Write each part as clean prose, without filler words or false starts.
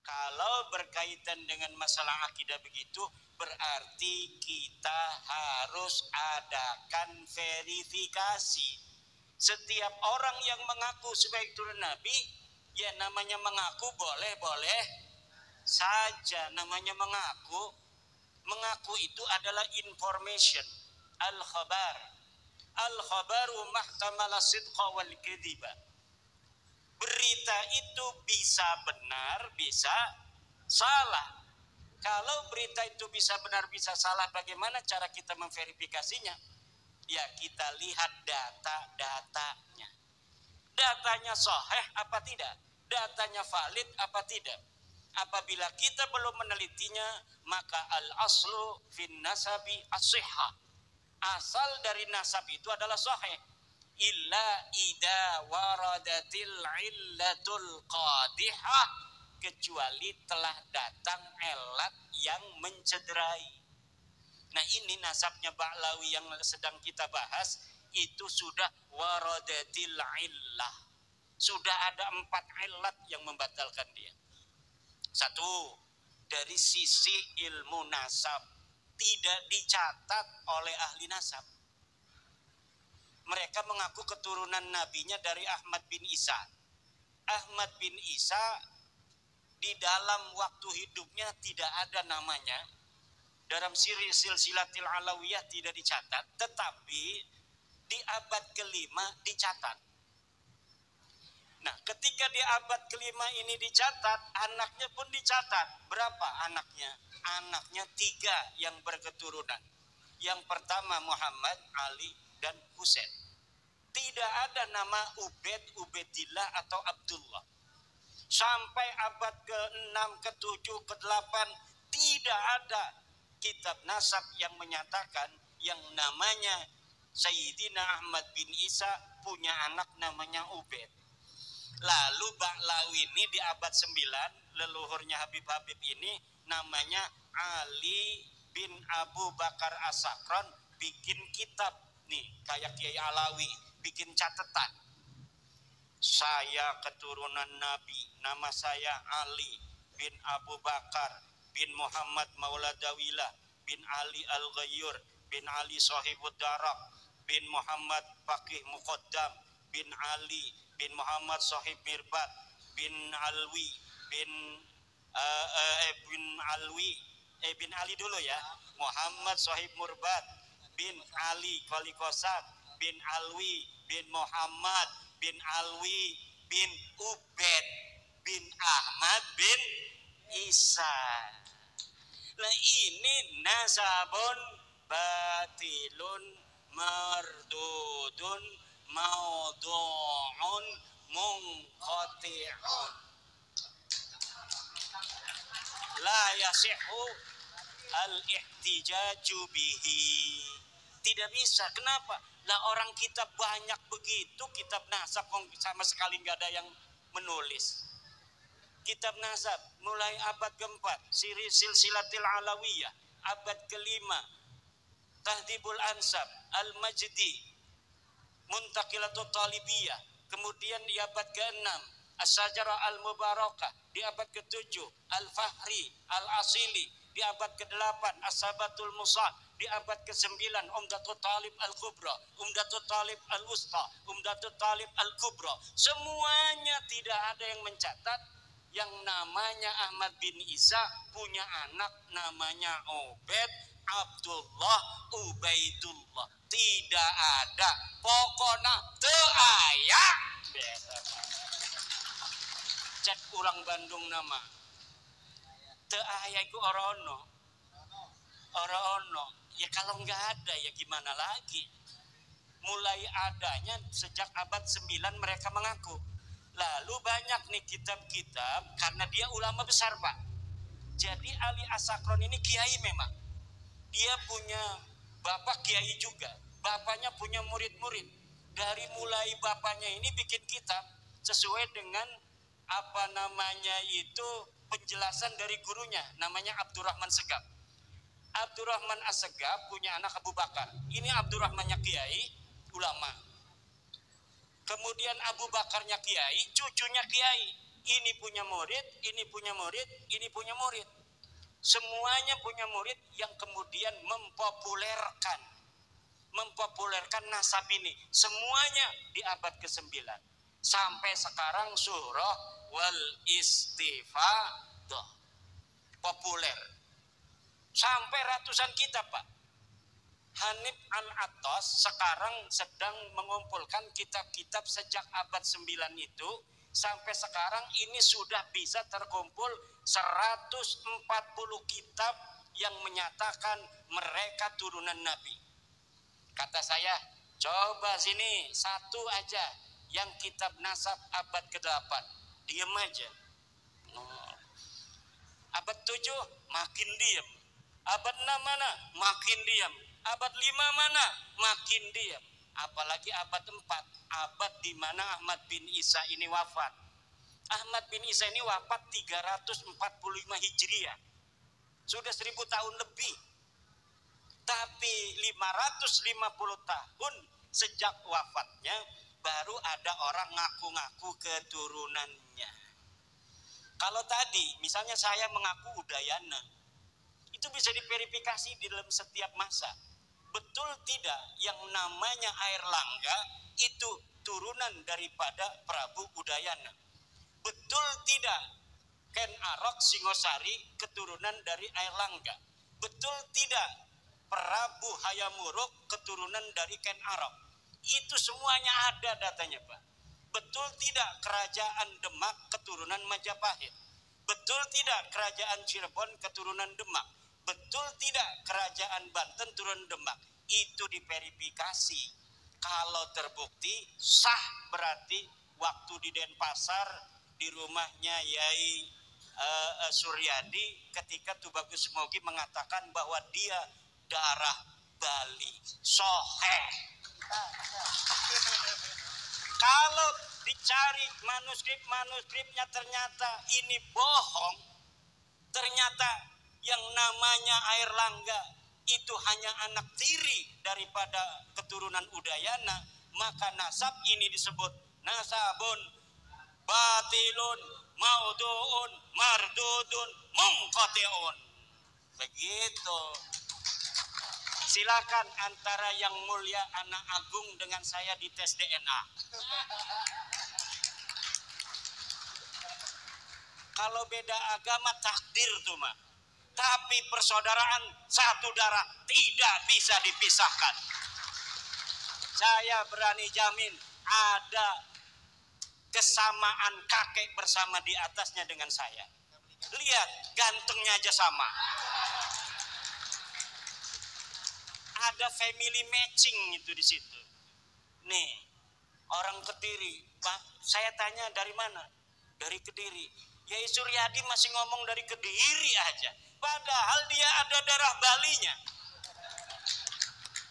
Kalau berkaitan dengan masalah akidah begitu, berarti kita harus adakan verifikasi. Setiap orang yang mengaku sebagai turun Nabi, ya namanya mengaku boleh-boleh saja. Namanya mengaku. Mengaku itu adalah information. Al-khabar. Al-khabaru mahtamala sidqa wal kadhiba. Berita itu bisa benar, bisa salah. Kalau berita itu bisa benar, bisa salah, bagaimana cara kita memverifikasinya? Ya kita lihat data-datanya. Datanya sahih apa tidak? Datanya valid apa tidak? Apabila kita belum menelitinya, maka al-aslu fin nasabi as-sihhah. Asal dari nasab itu adalah sahih. Illa idza waradatil illatul qadihah, kecuali telah datang ilat yang mencederai. Nah ini nasabnya Ba'lawi yang sedang kita bahas, itu sudah waradatil illah. Sudah ada 4 ilat yang membatalkan dia. 1, dari sisi ilmu nasab tidak dicatat oleh ahli nasab. Mereka mengaku keturunan nabinya dari Ahmad bin Isa. Ahmad bin Isa di dalam waktu hidupnya tidak ada namanya. Dalam silsilatil alawiyah tidak dicatat, tetapi di abad ke-5 dicatat. Nah, ketika di abad ke-5 ini dicatat, anaknya pun dicatat. Berapa anaknya? Anaknya 3 yang berketurunan. Yang pertama Muhammad, Ali, dan Husain. Tidak ada nama Ubaid, Ubaidillah, atau Abdullah. Sampai abad ke-6, ke-7, ke-8 tidak ada kitab nasab yang menyatakan yang namanya Sayyidina Ahmad bin Isa punya anak namanya Ubaid. Lalu Ba'lawi ini di abad 9, leluhurnya Habib-Habib ini namanya Ali bin Abu Bakar As-Sakron, bikin kitab nih kayak Kiai Alawi, bikin catatan. Saya keturunan Nabi, nama saya Ali bin Abu Bakar bin Muhammad Mauladawilah bin Ali Al-Ghayyur bin Ali Sahibud Darak bin Muhammad Faqih Muqaddam bin Ali bin Muhammad Sahib Mirbat bin Alwi bin bin Ali dulu ya, Muhammad Sahib Murbat bin Ali Kolikosat bin Alwi bin Muhammad bin Alwi bin Ubaid bin Ahmad bin Isa. Nah ini nasabun batilun mardudun maudu'un munqati'un la yasihu al-ihtijaju bihi. Tidak bisa. Kenapa? Lah orang kita banyak begitu kitab nasab sama sekali nggak ada yang menulis. Kitab nasab mulai abad ke-4 silsilatil alawiyah, abad ke-5 Tahdhibul Ansab, Al-Majdi, Muntaqilatul Talibiyah, kemudian di abad ke-6 As-Sajarah Al-Mubarakah, di abad ke-7 Al-Fahri, Al-Asili, di abad ke-8 As-Sabatul Musad, di abad ke-9 Umdatul Talib Al-Kubra, Umdatul Talib Al-Wusta, Umdatul Talib Al-Kubra. Semuanya tidak ada yang mencatat yang namanya Ahmad bin Isa punya anak namanya Ubaid, Abdullah, Ubaidullah. Tidak ada. Pokoknya teu aya. Cek urang Bandung nama. Teu aya iku orono. Orono. Ya kalau nggak ada ya gimana lagi. Mulai adanya sejak abad 9 mereka mengaku. Lalu banyak nih kitab-kitab karena dia ulama besar Pak. Jadi Ali As-Sakron ini kiai memang. Dia punya bapak kiai juga. Bapaknya punya murid-murid. Dari mulai bapaknya ini bikin kitab sesuai dengan apa namanya itu penjelasan dari gurunya. Namanya Abdurrahman Segaf. Abdurrahman As-Segaf punya anak Abu Bakar. Ini Abdurrahmannya kiai ulama. kemudian Abu Bakarnya kiai, cucunya kiai. Ini punya murid, ini punya murid, ini punya murid. Semuanya punya murid yang kemudian mempopulerkan nasab ini. Semuanya di abad ke-9. Sampai sekarang surah wal istifadah populer. Sampai ratusan kitab, Pak. Hanif An-Attas sekarang sedang mengumpulkan kitab-kitab sejak abad 9 itu sampai sekarang ini sudah bisa terkumpul 140 kitab yang menyatakan mereka turunan Nabi. Kata saya, coba sini satu aja yang kitab nasab abad ke-8. Diam aja. Abad 7 makin diam. Abad 6 mana? Makin diam. Abad 5 mana? Makin diam. Apalagi abad 4, abad di mana Ahmad bin Isa ini wafat. Ahmad bin Isa ini wafat 345 Hijriah. Sudah 1000 tahun lebih. Tapi 550 tahun sejak wafatnya baru ada orang ngaku-ngaku keturunannya. Kalau tadi misalnya saya mengaku Udayana, itu bisa diverifikasi di dalam setiap masa. Betul tidak yang namanya Airlangga itu turunan daripada Prabu Udayana? Betul tidak Ken Arok Singosari keturunan dari Airlangga? Betul tidak Prabu Hayamuruk keturunan dari Ken Arok? Itu semuanya ada datanya, Pak. Betul tidak kerajaan Demak keturunan Majapahit? Betul tidak kerajaan Cirebon keturunan Demak? Betul tidak kerajaan Banten turun Demak? Itu diverifikasi. Kalau terbukti sah, berarti waktu di Denpasar di rumahnya Yai Suryadi ketika Tubagus Mogi mengatakan bahwa dia darah Bali soheh. Kalau dicari manuskripnya ternyata ini bohong, ternyata yang namanya Airlangga itu hanya anak tiri daripada keturunan Udayana, maka nasab ini disebut nasabun batilun mauduun mardudun mungqatiun. Begitu. Silakan antara yang mulia anak agung dengan saya di tes DNA. Kalau beda agama takdir tuh, Mak. Tapi persaudaraan satu darah tidak bisa dipisahkan. Saya berani jamin ada kesamaan kakek bersama di atasnya dengan saya. Lihat, gantengnya aja sama. Ada family matching itu di situ. Nih, orang Kediri, Pak, saya tanya dari mana? Dari Kediri. Yai Suryadi masih ngomong dari Kediri aja. Padahal dia ada darah Balinya.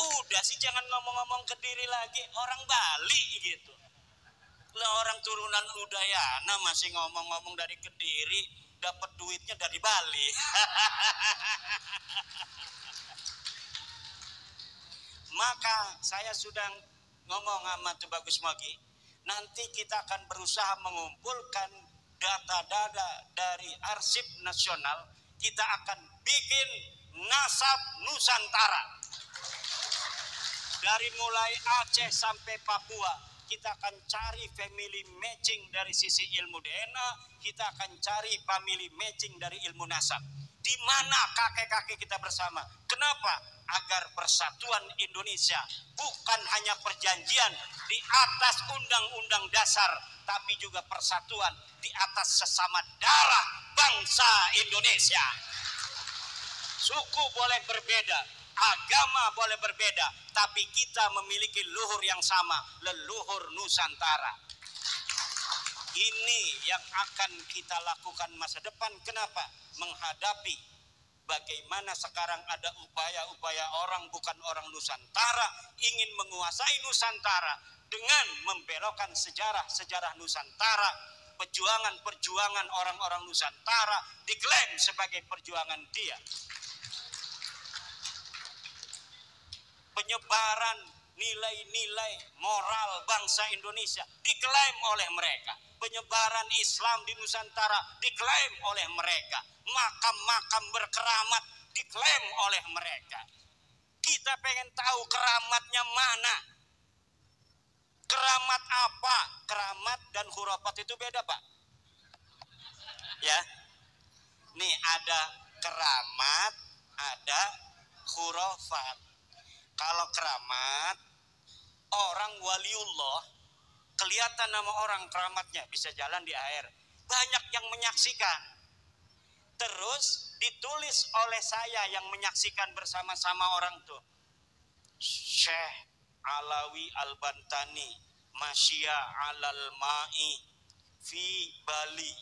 Udah sih jangan ngomong-ngomong Kediri lagi, orang Bali gitu. Lah orang turunan Udayana masih ngomong-ngomong dari Kediri, dapat duitnya dari Bali. Maka saya sudah ngomong sama Tubagus Mogi, nanti kita akan berusaha mengumpulkan data-data dari arsip nasional. Kita akan bikin nasab Nusantara. Dari mulai Aceh sampai Papua, kita akan cari family matching dari sisi ilmu DNA, kita akan cari family matching dari ilmu nasab. Di mana kakek-kakek kita bersama? Kenapa? Agar persatuan Indonesia bukan hanya perjanjian di atas undang-undang dasar, tapi juga persatuan di atas sesama darah bangsa Indonesia. Suku boleh berbeda, agama boleh berbeda, tapi kita memiliki luhur yang sama, leluhur Nusantara. Ini yang akan kita lakukan masa depan. Kenapa? Menghadapi bagaimana sekarang ada upaya-upaya orang bukan orang Nusantara ingin menguasai Nusantara dengan membelokkan sejarah Nusantara. Perjuangan orang-orang Nusantara diklaim sebagai perjuangan dia. Penyebaran nilai-nilai moral bangsa Indonesia diklaim oleh mereka. Penyebaran Islam di Nusantara diklaim oleh mereka. Makam-makam berkeramat diklaim oleh mereka. Kita pengen tahu keramatnya mana. Keramat apa? Keramat dan khurafat itu beda, Pak. Ya. Nih ada keramat, ada khurafat. Kalau keramat, orang waliullah, kelihatan nama orang keramatnya, bisa jalan di air. Banyak yang menyaksikan. Terus ditulis oleh saya yang menyaksikan bersama-sama orang tuh. Syekh Alawi Al-Bantani, Masya alal ma'i fi Bali.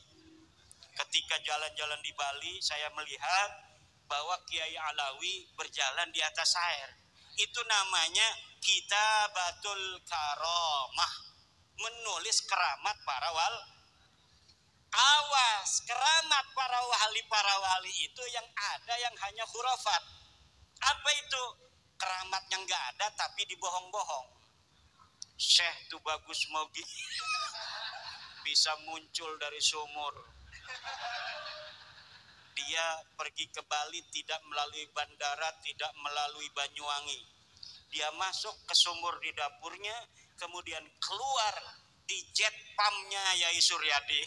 Ketika jalan-jalan di Bali, saya melihat bahwa Kiai Alawi berjalan di atas air. Itu namanya Kitabatul Karomah, menulis keramat para wali. Awas, keramat para wali itu yang ada yang hanya khurafat. Apa itu? Keramat yang nggak ada tapi dibohong-bohong. Syekh tuh bagus mogi bisa muncul dari sumur. Dia pergi ke Bali tidak melalui bandara, tidak melalui Banyuwangi. Dia masuk ke sumur di dapurnya, kemudian keluar di jet pumpnya Yai Suryadi.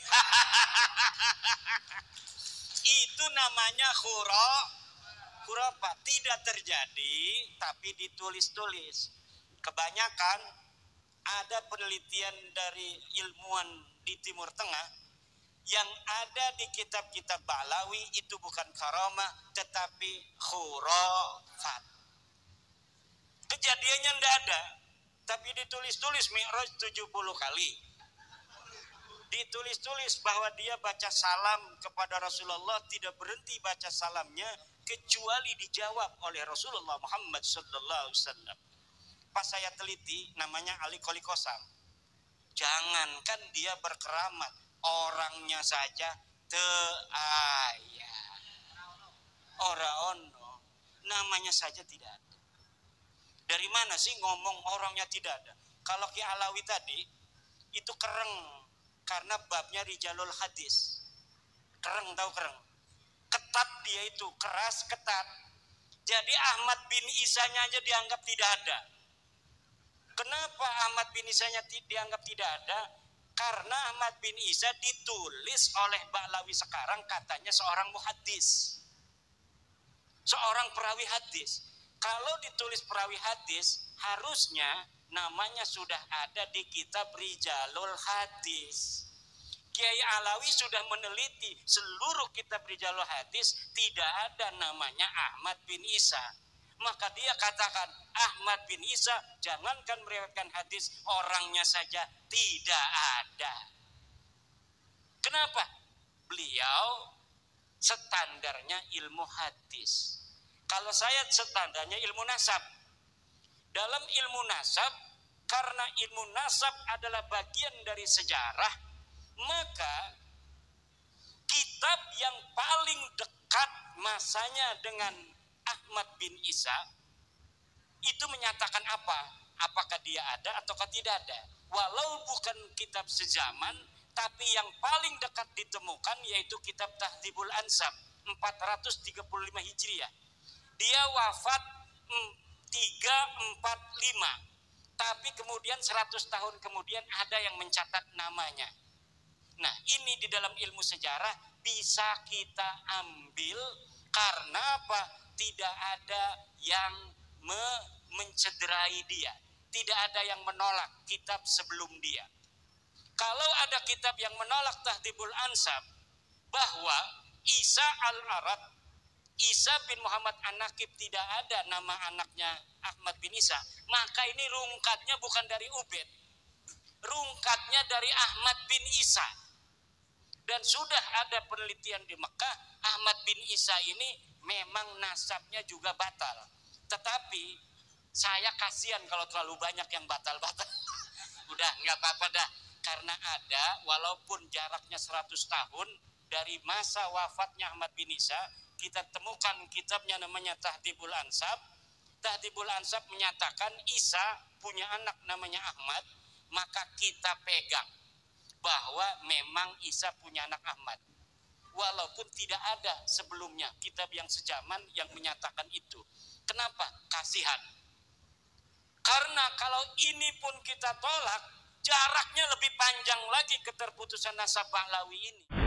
Itu namanya khurafat. Tidak terjadi tapi ditulis-tulis. Kebanyakan ada penelitian dari ilmuwan di Timur Tengah yang ada di kitab-kitab Balawi itu bukan karamah tetapi khurafat. Kejadiannya tidak ada, tapi ditulis-tulis Mi'raj 70 kali. Ditulis-tulis bahwa dia baca salam kepada Rasulullah, tidak berhenti baca salamnya kecuali dijawab oleh Rasulullah Muhammad sallallahu alaihi wasallam. Pas saya teliti, namanya Ali Qoli Qosam. Jangankan dia berkeramat, orangnya saja aya. Ora ono, namanya saja tidak ada. Dari mana sih ngomong orangnya tidak ada? Kalau Ki Alawi tadi itu kereng karena babnya rijalul hadis. Kereng, tahu kereng? Ketat dia itu, keras ketat. Jadi Ahmad bin Isanya aja dianggap tidak ada. Kenapa Ahmad bin Isanya dianggap tidak ada? Karena Ahmad bin Isa ditulis oleh Ba'lawi sekarang katanya seorang muhaddis. Seorang perawi hadis. Kalau ditulis perawi hadis, harusnya namanya sudah ada di kitab Rijalul Hadis. Kiai Alawi sudah meneliti seluruh kitab Rijalul Hadis, tidak ada namanya Ahmad bin Isa. Maka dia katakan Ahmad bin Isa jangankan meriwayatkan hadis, orangnya saja tidak ada. Kenapa? Beliau standarnya ilmu hadis. Kalau saya standarnya ilmu nasab. Dalam ilmu nasab, karena ilmu nasab adalah bagian dari sejarah, maka kitab yang paling dekat masanya dengan Ahmad bin Isa itu menyatakan apa? Apakah dia ada ataukah tidak ada? Walau bukan kitab sezaman, tapi yang paling dekat ditemukan yaitu kitab Tahdhibul Ansab 435 Hijriah. Dia wafat 345, tapi kemudian 100 tahun kemudian ada yang mencatat namanya. Nah, ini di dalam ilmu sejarah bisa kita ambil karena apa? Tidak ada yang mencederai dia, tidak ada yang menolak kitab sebelum dia. Kalau ada kitab yang menolak Tahdhibul Ansab bahwa Isa al-Arad, Isa bin Muhammad An-Nakib tidak ada nama anaknya Ahmad bin Isa, maka ini rungkatnya bukan dari Ubaid, rungkatnya dari Ahmad bin Isa. Dan sudah ada penelitian di Mekah, Ahmad bin Isa ini memang nasabnya juga batal. Tetapi saya kasihan kalau terlalu banyak yang batal-batal. Udah nggak apa-apa dah, karena ada walaupun jaraknya 100 tahun dari masa wafatnya Ahmad bin Isa, kita temukan kitabnya namanya Tahdhibul Ansab. Tahdhibul Ansab menyatakan Isa punya anak namanya Ahmad, maka kita pegang bahwa memang Isa punya anak Ahmad. Walaupun tidak ada sebelumnya kitab yang sejaman yang menyatakan itu. Kenapa? Kasihan. Karena kalau ini pun kita tolak, jaraknya lebih panjang lagi keterputusan nasab Ba'lawi ini.